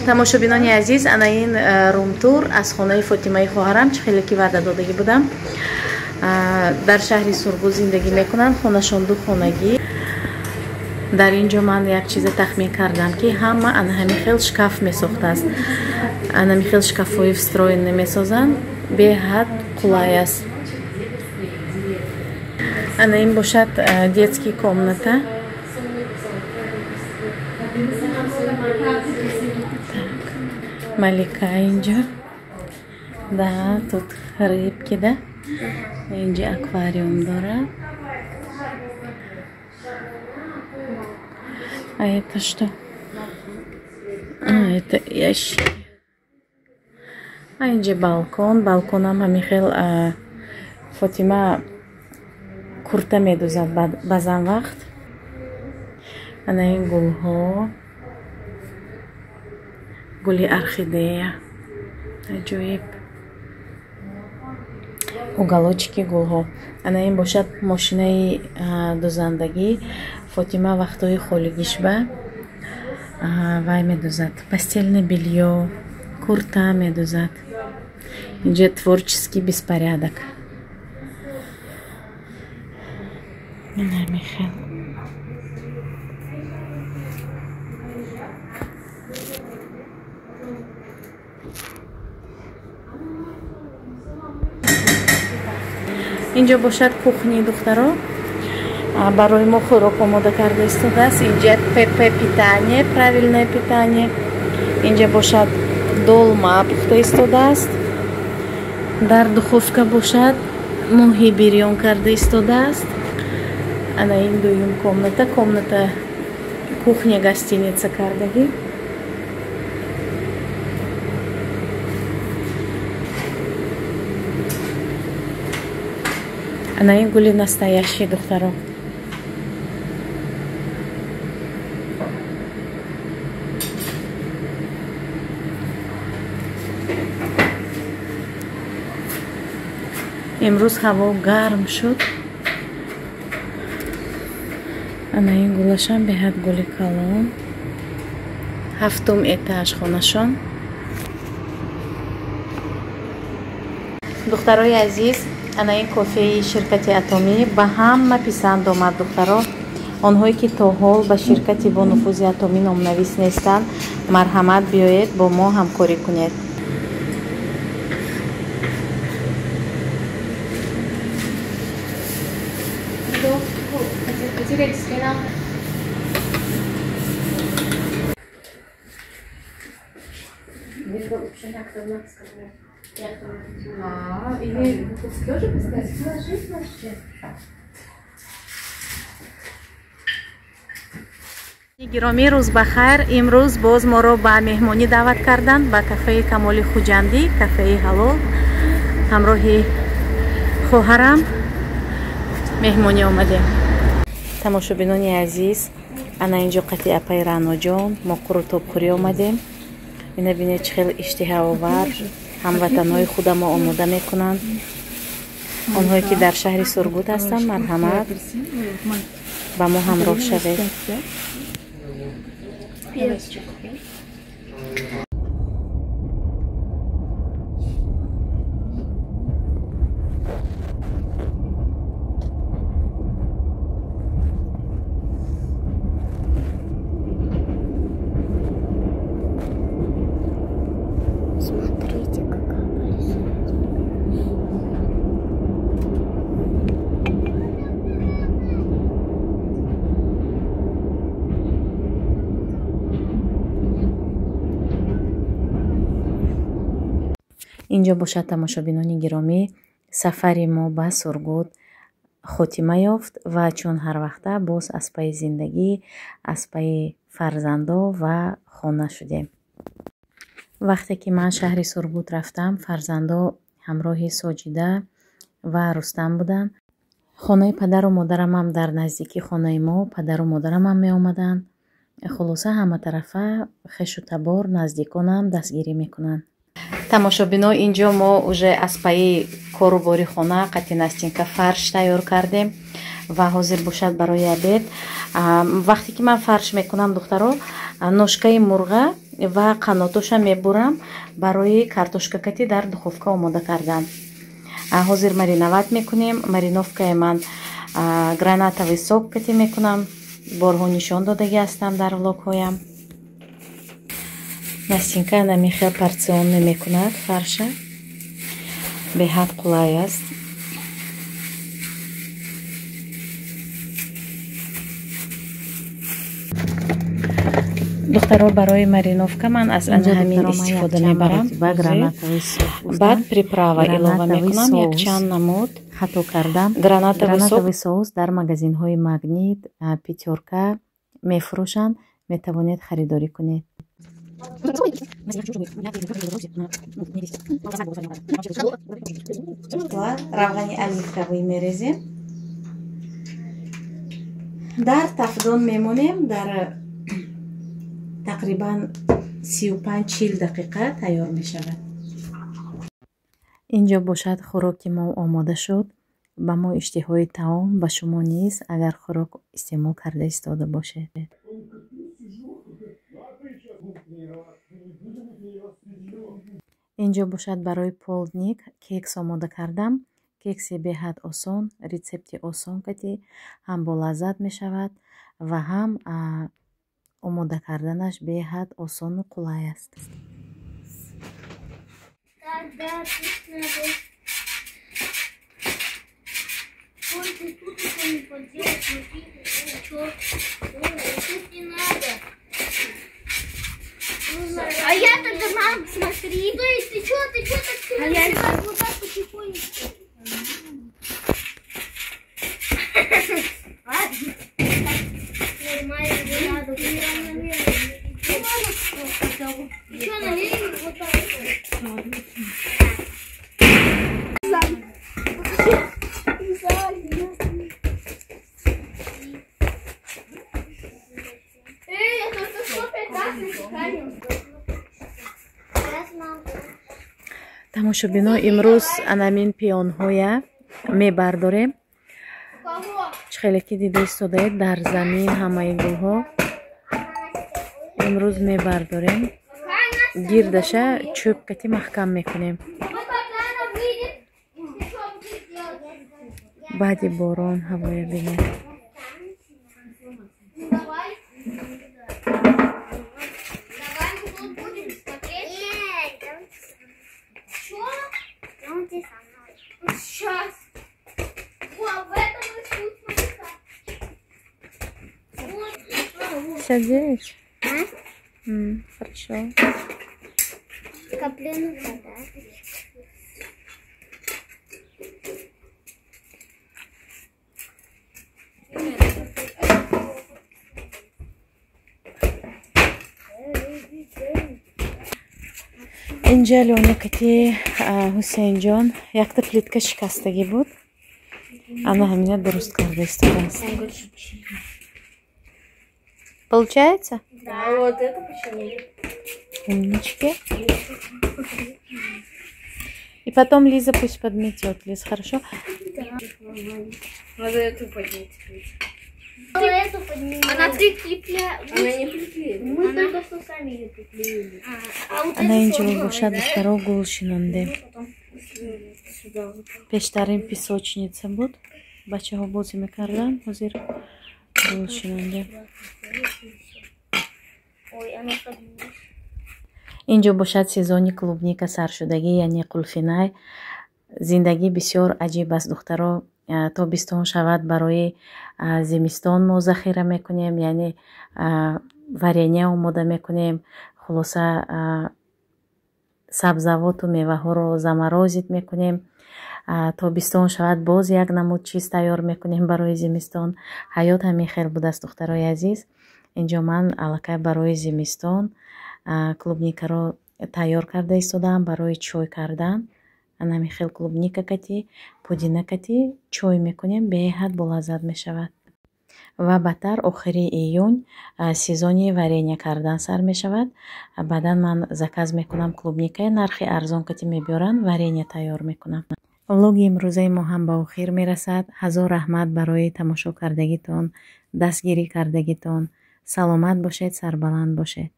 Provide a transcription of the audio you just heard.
тамошобинони азиз, ана ин румтур аз хонаи Фотимаи хоҳарам хеле ки ваъда додагӣ будам. Дар шаҳри Сургут зиндагӣ мекунанд. Хонашон ду хонагӣ. дар ин ҷо ман як чизе тахмин кардам ки ҳама ана ҳамин хел шкаф месохтааст. ана ҳамин хел шкафҳои встроенӣ месозанд. беҳад қулай аст. ана ин бошад детский комната. Малика инҷа. Да, тут рыбки, да. Инҷа аквариум дорад. А это что? Это ящик. А инҷа балкон. Балконам ҳамин хел Фотима курта медузад баъзан вақт. Ана ин гулҳо. гули орхидея. аҷоиб. уголочки гулҳо. ана ин бошад мошинаи дузандагӣ. Фотима вақтҳои холигиш ба вай медузад. постельное белье, курта медузад. инҷа творческий беспорядок. намехел. инҷа бошад кухни духтаро. барои мо хӯрок омода карда истодааст. инҷа ПП питание, правильное питание. инҷа бошад долма пухта истодааст. дар духовка бошад моҳи бирён карда истодааст. ана ин дуюм комната. комната кухня гостиница кардагӣ. ана ин гули настоящий духтаро. имрӯз ҳаво гарм шуд. ана ин гулашам беҳад гули калон. ҳафтум этаж хонашон. духтарои азиз, ана ин кофеи ширкати Атомӣ ба ҳама писанд омад духтаро. онҳое ки то ҳол ба ширкати бо нуфузи Атомӣ номнавис нестанд, марҳамат биёед бо мо ҳамкорӣ кунед. гиромӣ рӯз бахайр. имрӯз боз моро ба меҳмонӣ даъват карданд ба кафеи Камоли Хуҷандӣ, кафеи ҳалол. ҳамроҳи хоҳарам меҳмонӣ омадем. тамошобинони азиз, ана инҷо қати апаи Раъноҷон, мо қурутобхӯрӣ омадем. ина бинед чӣ хел иштиҳоовар ҳамватанҳои худамо омода мекунанд. онҳое ки дар шаҳри Сургут ҳастанд, марҳамат ба мо ҳамроҳ шавед. Смотрите, какая большая. инҷо бошад тамошобинони гиромӣ, сафари мо ба Сургут хотима ёфт ва чун ҳарвақта боз аз пайи зиндагӣ, аз пайи фарзандо ва хона шудем. вақте ки ман шаҳри Сургут рафтам, фарзандо ҳамроҳи Соҷида ва Рустам буданд. хонаи падару модарамам дар наздики хонаи мо, падару модарамам меомаданд. хулоса ҳаматарафа хешу табор наздиконам дастгирӣ мекунанд. тамошобино, инҷо мо уже аз пайи корубори хона қати настинка фарш тайёр кардем ва ҳозир бошад барои обед. вақте ки ман фарш мекунам духтаро, ношкаи мурға ва қанотоша мебурам барои картошкакати дар духовка омода кардан. ҳозир мариноват мекунем. Мариновкаи ман гранатави сок кати мекунам. борҳо нишон додагӣ ҳастам дар влогҳоям. Настинка нами хел порсионне мекунад фарша. беҳад қулай аст. духтаро барои мариновка ман аз ана ҳамин истифода мебарам. баъд приправа илова мекунам. якчанд намуд хато кардам. гранатави соус дар магазинҳои магнит, пятёрка мефурӯшанд. метавонед харидорӣ кунед. равғани оливкавӣ мерезем. дар тафдон мемонем. дар тақрибан 35-40 дақиқа тайёр мешавад. инҷо бошад хӯроки мо омода шуд. ба мо иштиҳои таом, ба шумо низ агар хӯрок истеъмол карда истода бошед. инҷо бошад барои полдник кекс омода кардам. кекси беҳад осон, рецепти осон кати ҳам болаззат мешавад ва ҳам омода карданаш беҳад осону қулай аст. А я тогда, мам, смотри. То есть ты что так сильно взяла вот так потихонечку? Нормально, не надо. Что, налей вот так? тамошобино имрӯз анамин пиёнҳоя мебардорем. чхеле ки дида истодаед дар замин ҳамаи гулҳо имрӯз мебардорем. гирдаша чӯб кати маҳкам мекунем. баъди борон ҳавоя бинед. Сейчас. В этом Садись. Хорошо. Каплину вода. инҷа лёнакати ҳусейнҷон якта плитка шикастагӣ буд. ана ҳамина дуруст карда истодааст. Получается? Да, вот это почему? Умнички. И потом Лиза пусть подметет. Лиз, хорошо? Да. Надо эту поднять. Эту поднять. Она прикрепля. Она не приклеена. Мы только что сами ее приклеили. Она инчего бошад второй гул шинонде. Пештарин песочница буд. Бачаҳо бозӣ мекардан. ҳозир гул шинонде. Ой, она поднялась. инҷо бошад сезони клубника саршудагӣ, яъне қулфинай. зиндагӣ бисёр аҷиб аст духтаро. тобистон шавад барои зимистон мо захира мекунем, яъне варения омода мекунем. хулоса сабзавоту меваҳоро заморозит мекунем. тобистон шавад боз як намуд чиз тайёр мекунем барои зимистон. ҳаёт ҳамин хел будааст духтарои азиз. инҷо ман аллакай барои зимистон клубникаро тайёр карда истодаам барои чой кардан. анами хел клубника кати, пудина кати чой мекунем, беҳад болаззат мешавад. ва баъдтар охири июнь сезони варения кардан сар мешавад. баъдан ман заказ мекунам клубникаи нархи арзон кати мебиёранд, варения тайёр мекунам. влоги имрӯзаи мо ҳам ба охир мерасад. ҳазор раҳмат барои тамошо кардагитон, дастгирӣ кардагитон. саломат бошед, сарбаланд бошед.